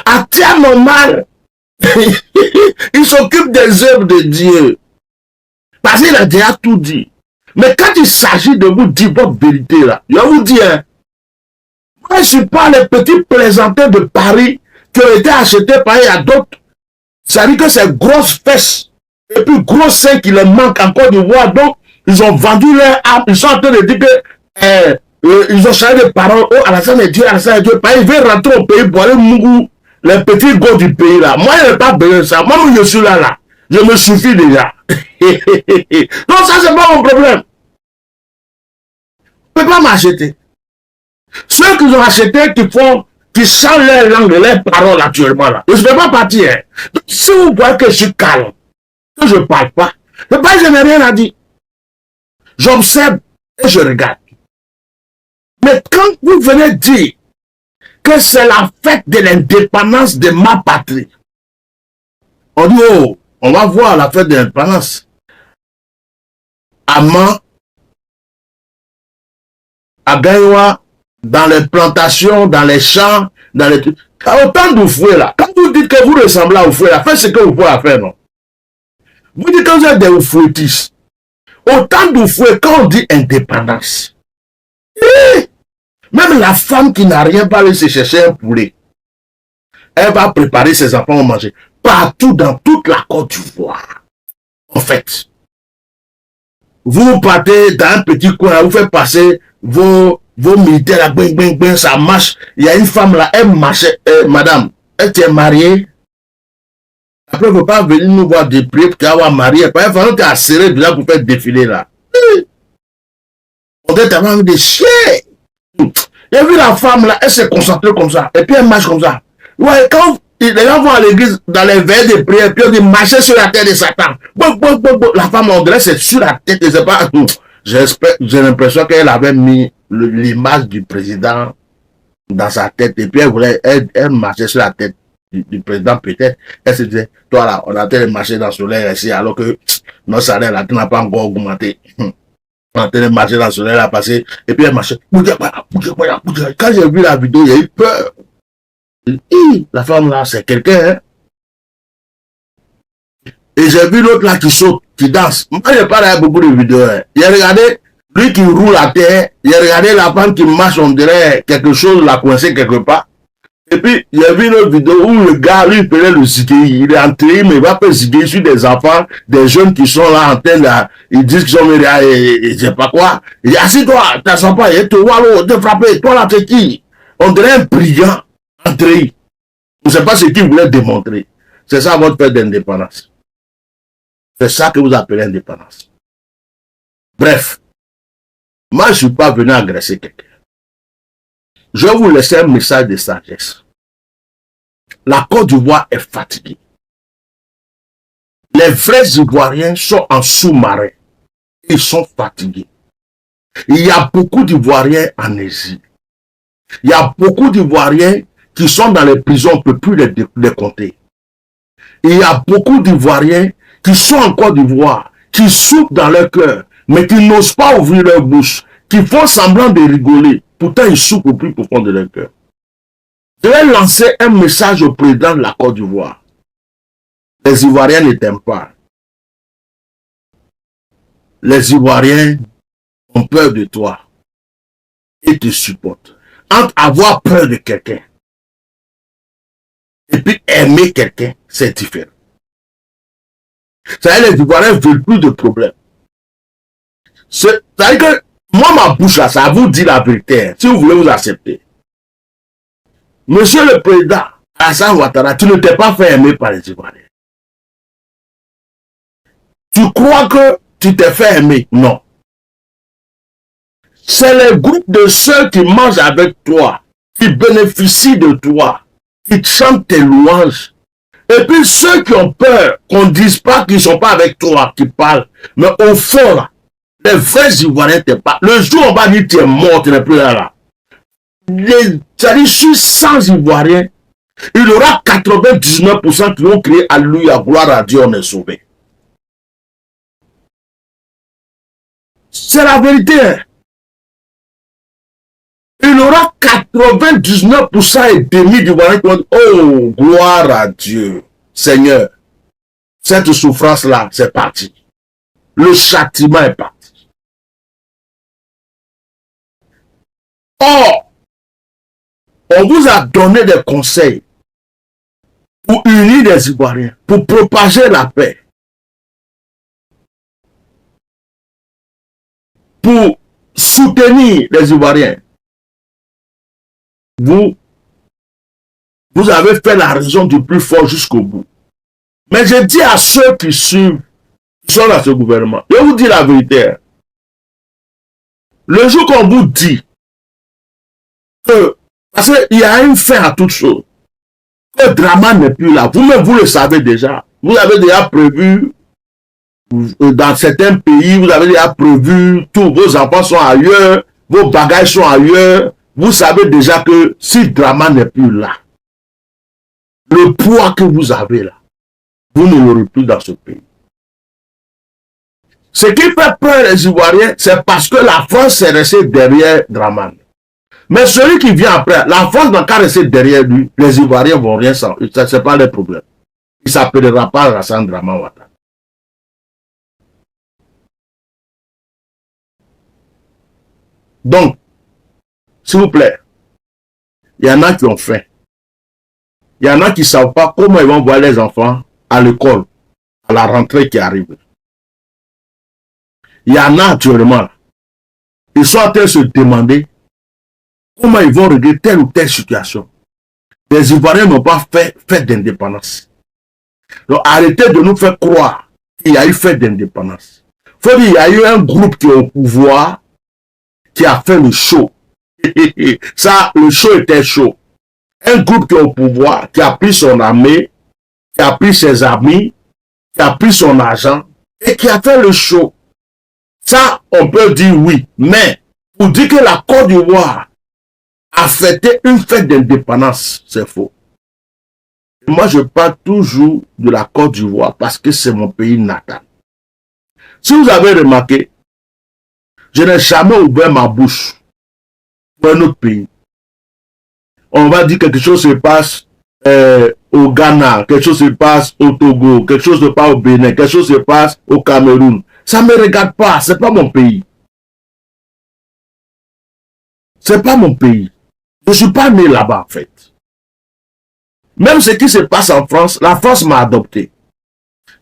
Atiam Normal, il s'occupe des œuvres de Dieu. Parce qu'il a déjà tout dit. Mais quand il s'agit de vous dire votre vérité là, je vous dis, hein, moi je ne suis pas les petits plaisantins de Paris qui ont été achetés par d'autres. Ça dit que c'est grosses fesses et puis gros seins qui leur manquent en Côte d'Ivoire. Donc, ils ont vendu leur âme. Ils sont en train de dire que ils ont changé de parole. Oh, Alassane est Dieu, Alassane est Dieu. Ils veulent rentrer au pays pour aller mourir les petits gars du pays là. Moi, je n'ai pas besoin de ça. Moi, je suis là. Je me suffis déjà. Donc, ça, c'est pas mon problème. On ne peut pas m'acheter. Ceux qui ont acheté, qui chantent leur langue, leurs paroles actuellement là. Je ne fais pas partir. Hein. Donc, si vous voyez que je suis calme, que je ne parle pas, c'est pas que je n'ai rien à dire. J'observe et je regarde. Mais quand vous venez dire que c'est la fête de l'indépendance de ma patrie, on dit, oh, on va voir la fête de l'indépendance. Amman, à Gaïwa, dans les plantations, dans les champs, dans les trucs. Autant d'oufoués là. Quand vous dites que vous ressemblez à oufoués là, faites ce que vous pouvez faire, non? Vous dites que vous êtes des oufouettistes. Autant d'oufoués, quand on dit indépendance. Même la femme qui n'a rien pas allé se chercher un poulet, elle va préparer ses enfants à manger. Partout dans toute la Côte d'Ivoire. En fait, vous partez dans un petit coin, vous faites passer vos militaires là, bing, bing, bing, ça marche. Il y a une femme là, elle marchait, madame, elle t'est mariée. Après, il ne faut pas venir nous voir des prières pour qu'elle soit mariée. Par exemple, tu as serré déjà pour faire défiler là. On est tellement des chiens. J'ai vu la femme là, elle s'est concentrée comme ça. Et puis elle marche comme ça. Ouais, quand les gens vont à l'église dans les veilles de prière, puis on dit marcher sur la tête de Satan. La femme, on dirait c'est sur la tête, je sais pas. J'ai l'impression qu'elle avait mis l'image du président dans sa tête. Et puis elle marchait sur la tête du président peut-être. Elle se disait, toi là, on a en train de marcher dans le soleil ici, alors que notre salaire là, tu n'as pas encore augmenté. On a en train de marcher dans le soleil là, passé. Et puis elle marchait. Quand j'ai vu la vidéo, j'ai eu peur. La femme là, c'est quelqu'un, hein. Et j'ai vu l'autre là qui saute, qui danse. Moi, j'ai pas regardé beaucoup de vidéos. Hein. J'ai regardé lui qui roule à terre. J'ai regardé la femme qui marche, on dirait quelque chose l'a coincé quelque part. Et puis, j'ai vu une autre vidéo où le gars, lui, il prenait le zigué. Il est entré, mais il va pas ziguer sur des enfants, des jeunes qui sont là en train de, ils disent qu'ils sont et je sais pas quoi. Il dit, assis-toi, t'as sympa, il te voit l'eau, te frapper. Toi là, t'es qui? On dirait un brillant entré. Je ne sais pas ce qu'il voulait démontrer. C'est ça votre fête d'indépendance. C'est ça que vous appelez indépendance. Bref, moi je ne suis pas venu agresser quelqu'un. Je vais vous laisser un message de sagesse. La Côte d'Ivoire est fatiguée. Les vrais Ivoiriens sont en sous-marin. Ils sont fatigués. Il y a beaucoup d'Ivoiriens en exil. Il y a beaucoup d'Ivoiriens qui sont dans les prisons, on ne peut plus les compter. Il y a beaucoup d'Ivoiriens qui sont en Côte d'Ivoire, qui souffrent dans leur cœur, mais qui n'osent pas ouvrir leur bouche, qui font semblant de rigoler. Pourtant, ils souffrent au plus profond de leur cœur. Je vais lancer un message au président de la Côte d'Ivoire. Les Ivoiriens ne t'aiment pas. Les Ivoiriens ont peur de toi et te supportent. Entre avoir peur de quelqu'un et puis aimer quelqu'un, c'est différent. C'est-à-dire les Ivoiriens ne veulent plus de problèmes. C'est-à-dire que moi, ma bouche là, ça vous dit la vérité. Si vous voulez vous accepter. Monsieur le Président, Alassane Ouattara, tu ne t'es pas fait aimer par les Ivoiriens. Tu crois que tu t'es fait aimer? Non. C'est le groupe de ceux qui mangent avec toi, qui bénéficient de toi, qui chantent tes louanges. Et puis ceux qui ont peur qu'on ne dise pas qu'ils ne sont pas avec toi, qui parlent. Mais au fond, là, les vrais Ivoiriens t'aiment pas. Le jour où on va dire tu es mort, tu n'es plus là. C'est-à-dire, sur 100 Ivoiriens, il y aura 99% qui vont crier Alléluia, gloire à Dieu, on est sauvé. C'est la vérité. Hein? Il y aura 99% et demi d'Ivoiriens qui vont dire oh, gloire à Dieu, Seigneur. Cette souffrance-là, c'est parti. Le châtiment est parti. Or, on vous a donné des conseils pour unir les Ivoiriens, pour propager la paix, pour soutenir les Ivoiriens. Vous avez fait la raison du plus fort jusqu'au bout. Mais je dis à ceux qui suivent, qui sont dans ce gouvernement, je vous dis la vérité. Le jour qu'on vous dit que, parce qu'il y a une fin à toute chose, que Dramane n'est plus là, vous-même vous le savez déjà. Vous avez déjà prévu, dans certains pays, vous avez déjà prévu, tous vos enfants sont ailleurs, vos bagages sont ailleurs. Vous savez déjà que si Dramane n'est plus là, le poids que vous avez là, vous ne l'aurez plus dans ce pays. Ce qui fait peur les Ivoiriens, c'est parce que la France est restée derrière Dramane. Mais celui qui vient après, la France n'a qu'à rester derrière lui, les Ivoiriens vont rien sans. Ce n'est pas le problème. Il ne s'appellera pas Alassane Dramane Ouattara. Donc, s'il vous plaît, il y en a qui ont faim. Il y en a qui ne savent pas comment ils vont voir les enfants à l'école, à la rentrée qui arrive. Il y en a actuellement, ils sont en train de se demander comment ils vont régler telle ou telle situation. Les Ivoiriens n'ont pas fait fête d'indépendance. Donc arrêtez de nous faire croire qu'il y a eu fête d'indépendance. Il faut dire qu'il y a eu un groupe qui est au pouvoir qui a fait le show. Ça, le show était chaud. Un groupe qui est au pouvoir, qui a pris son armée, qui a pris ses amis, qui a pris son argent et qui a fait le show. Ça, on peut dire oui. Mais pour dire que la Côte d'Ivoire a fêté une fête d'indépendance, c'est faux. Et moi, je parle toujours de la Côte d'Ivoire parce que c'est mon pays natal. Si vous avez remarqué, je n'ai jamais ouvert ma bouche pour un autre pays. On va dire quelque chose se passe au Ghana, quelque chose se passe au Togo, quelque chose se passe au Bénin, quelque chose se passe au Cameroun. Ça ne me regarde pas, c'est pas mon pays. C'est pas mon pays. Je ne suis pas né là-bas en fait. Même ce qui se passe en France, la France m'a adopté.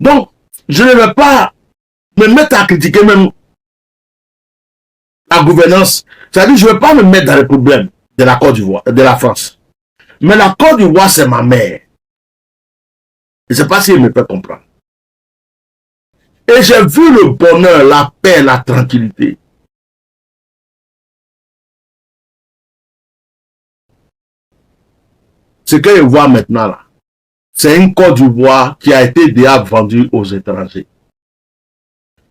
Donc, je ne vais pas me mettre à critiquer même la gouvernance. C'est-à-dire, je ne vais pas me mettre dans les problèmes de la Côte d'Ivoire, de la France. Mais la Côte d'Ivoire, c'est ma mère. Je ne sais pas si elle me fait comprendre. Et j'ai vu le bonheur, la paix, la tranquillité. Ce que je vois maintenant là, c'est une Côte d'Ivoire qui a été déjà vendue aux étrangers.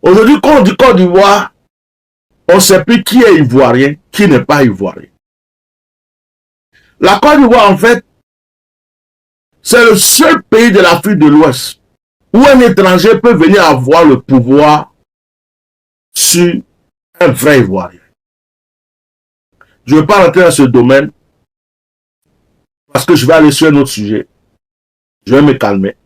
Aujourd'hui, quand on dit Côte d'Ivoire, On ne sait plus qui est ivoirien, qui n'est pas ivoirien. La Côte d'Ivoire, en fait, c'est le seul pays de l'Afrique de l'Ouest où un étranger peut venir avoir le pouvoir sur un vrai ivoirien. Je ne vais pas rentrer dans ce domaine parce que je vais aller sur un autre sujet. Je vais me calmer.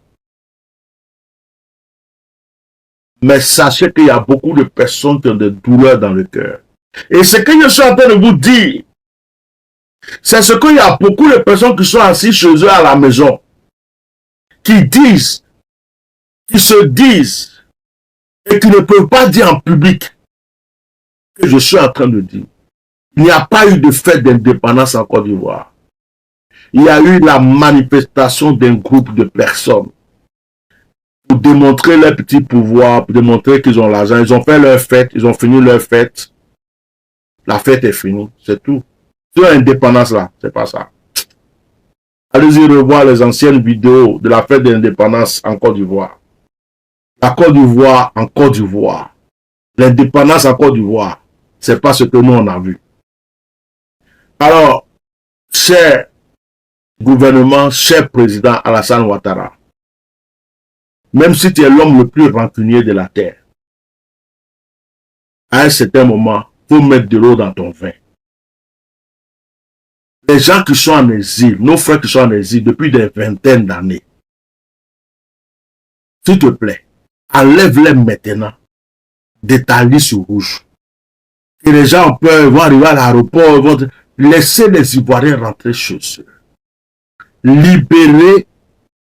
Mais sachez qu'il y a beaucoup de personnes qui ont des douleurs dans le cœur. Et ce que je suis en train de vous dire, c'est ce qu'il y a beaucoup de personnes qui sont assises chez eux à la maison, qui disent, qui se disent, et qui ne peuvent pas dire en public que je suis en train de dire. Il n'y a pas eu de fête d'indépendance en Côte d'Ivoire. Il y a eu la manifestation d'un groupe de personnes pour démontrer leur petit pouvoir, pour démontrer qu'ils ont l'argent. Ils ont fait leur fête, ils ont fini leur fête. La fête est finie, c'est tout. Sur l'indépendance là, c'est pas ça. Allez-y revoir les anciennes vidéos de la fête de l'indépendance en Côte d'Ivoire. La Côte d'Ivoire en Côte d'Ivoire. L'indépendance en Côte d'Ivoire, c'est pas ce que nous on a vu. Alors, cher gouvernement, cher président Alassane Ouattara, même si tu es l'homme le plus rancunier de la terre, à un certain moment, il faut mettre de l'eau dans ton vin. Les gens qui sont en exil, nos frères qui sont en exil depuis des vingtaines d'années, s'il te plaît, enlève-les maintenant de ta liste rouge. Que les gens vont arriver à l'aéroport, vont laisser les Ivoiriens rentrer chez eux. Libérer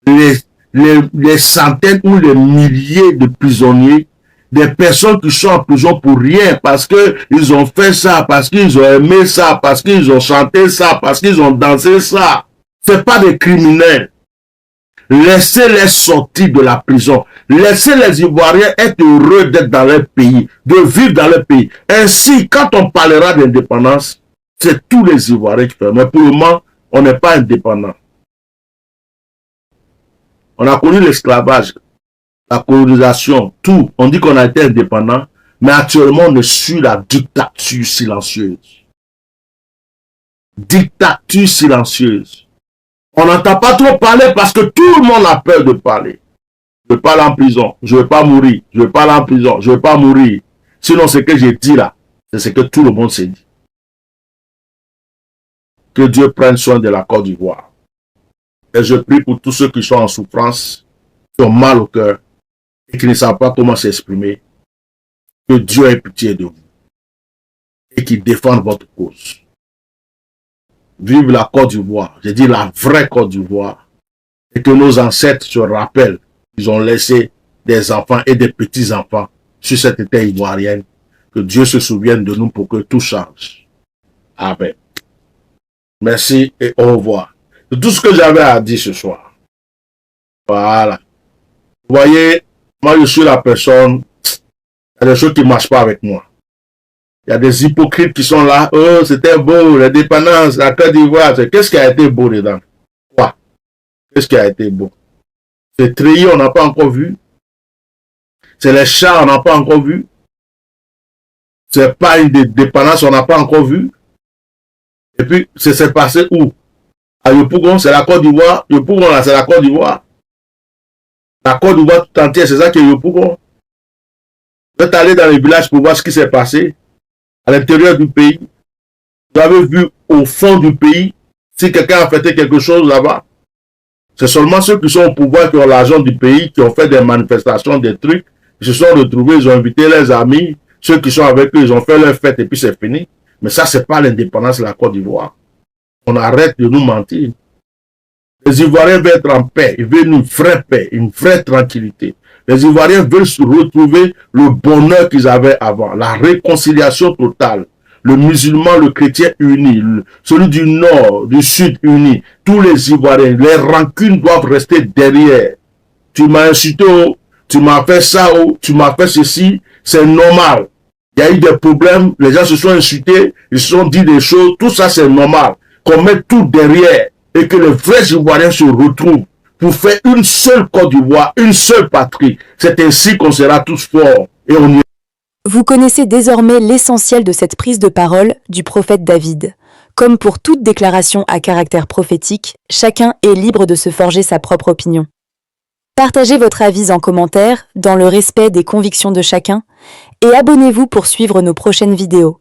les centaines ou les milliers de prisonniers, des personnes qui sont en prison pour rien, parce qu'ils ont fait ça, parce qu'ils ont aimé ça, parce qu'ils ont chanté ça, parce qu'ils ont dansé ça. C'est pas des criminels. Laissez-les sortir de la prison. Laissez les Ivoiriens être heureux d'être dans leur pays, de vivre dans leur pays. Ainsi, quand on parlera d'indépendance, c'est tous les Ivoiriens qui font. Mais pour le moment, on n'est pas indépendant. On a connu l'esclavage, la colonisation, tout. On dit qu'on a été indépendant, mais actuellement, on est sur la dictature silencieuse. Dictature silencieuse. On n'entend pas trop parler parce que tout le monde a peur de parler. Je vais pas aller en prison, je ne vais pas mourir, je ne vais pas aller en prison, je ne vais pas mourir. Sinon, ce que j'ai dit là, c'est ce que tout le monde s'est dit. Que Dieu prenne soin de la Côte d'Ivoire. Et je prie pour tous ceux qui sont en souffrance, qui ont mal au cœur et qui ne savent pas comment s'exprimer. Que Dieu ait pitié de vous et qu'il défende votre cause. Vive la Côte d'Ivoire, j'ai dit la vraie Côte d'Ivoire, et que nos ancêtres se rappellent qu'ils ont laissé des enfants et des petits-enfants sur cette terre ivoirienne. Que Dieu se souvienne de nous pour que tout change. Amen. Merci et au revoir. C'est tout ce que j'avais à dire ce soir. Voilà. Vous voyez, moi je suis la personne, il y a des choses qui ne marchent pas avec moi. Il y a des hypocrites qui sont là. Oh, c'était beau, l'indépendance, la Côte d'Ivoire. Qu'est-ce qui a été beau dedans? Quoi? Qu'est-ce qui a été beau? C'est treillis, on n'a pas encore vu. C'est les chats, on n'a pas encore vu. C'est pas une dépendance, on n'a pas encore vu. Et puis, c'est passé où? À Yopougon, c'est la Côte d'Ivoire. Yopougon, là, c'est la Côte d'Ivoire. La Côte d'Ivoire tout entière, c'est ça qui est Yopougon. Vous êtes allé dans les villages pour voir ce qui s'est passé à l'intérieur du pays. Vous avez vu au fond du pays si quelqu'un a fait quelque chose là-bas. C'est seulement ceux qui sont au pouvoir, qui ont l'argent du pays, qui ont fait des manifestations, des trucs. Ils se sont retrouvés, ils ont invité leurs amis. Ceux qui sont avec eux, ils ont fait leur fête et puis c'est fini. Mais ça, c'est pas l'indépendance de la Côte d'Ivoire. On arrête de nous mentir. Les Ivoiriens veulent être en paix. Ils veulent une vraie paix, une vraie tranquillité. Les Ivoiriens veulent se retrouver le bonheur qu'ils avaient avant. La réconciliation totale. Le musulman, le chrétien uni. Celui du nord, du sud uni. Tous les Ivoiriens. Les rancunes doivent rester derrière. Tu m'as insulté, tu m'as fait ça, tu m'as fait ceci. C'est normal. Il y a eu des problèmes. Les gens se sont insultés. Ils se sont dit des choses. Tout ça, c'est normal. Qu'on mette tout derrière. Et que les vrais Ivoiriens se retrouvent pour faire une seule Côte d'Ivoire, une seule patrie. C'est ainsi qu'on sera tous forts et on Vous connaissez désormais l'essentiel de cette prise de parole du prophète David. Comme pour toute déclaration à caractère prophétique, chacun est libre de se forger sa propre opinion. Partagez votre avis en commentaire, dans le respect des convictions de chacun, et abonnez-vous pour suivre nos prochaines vidéos.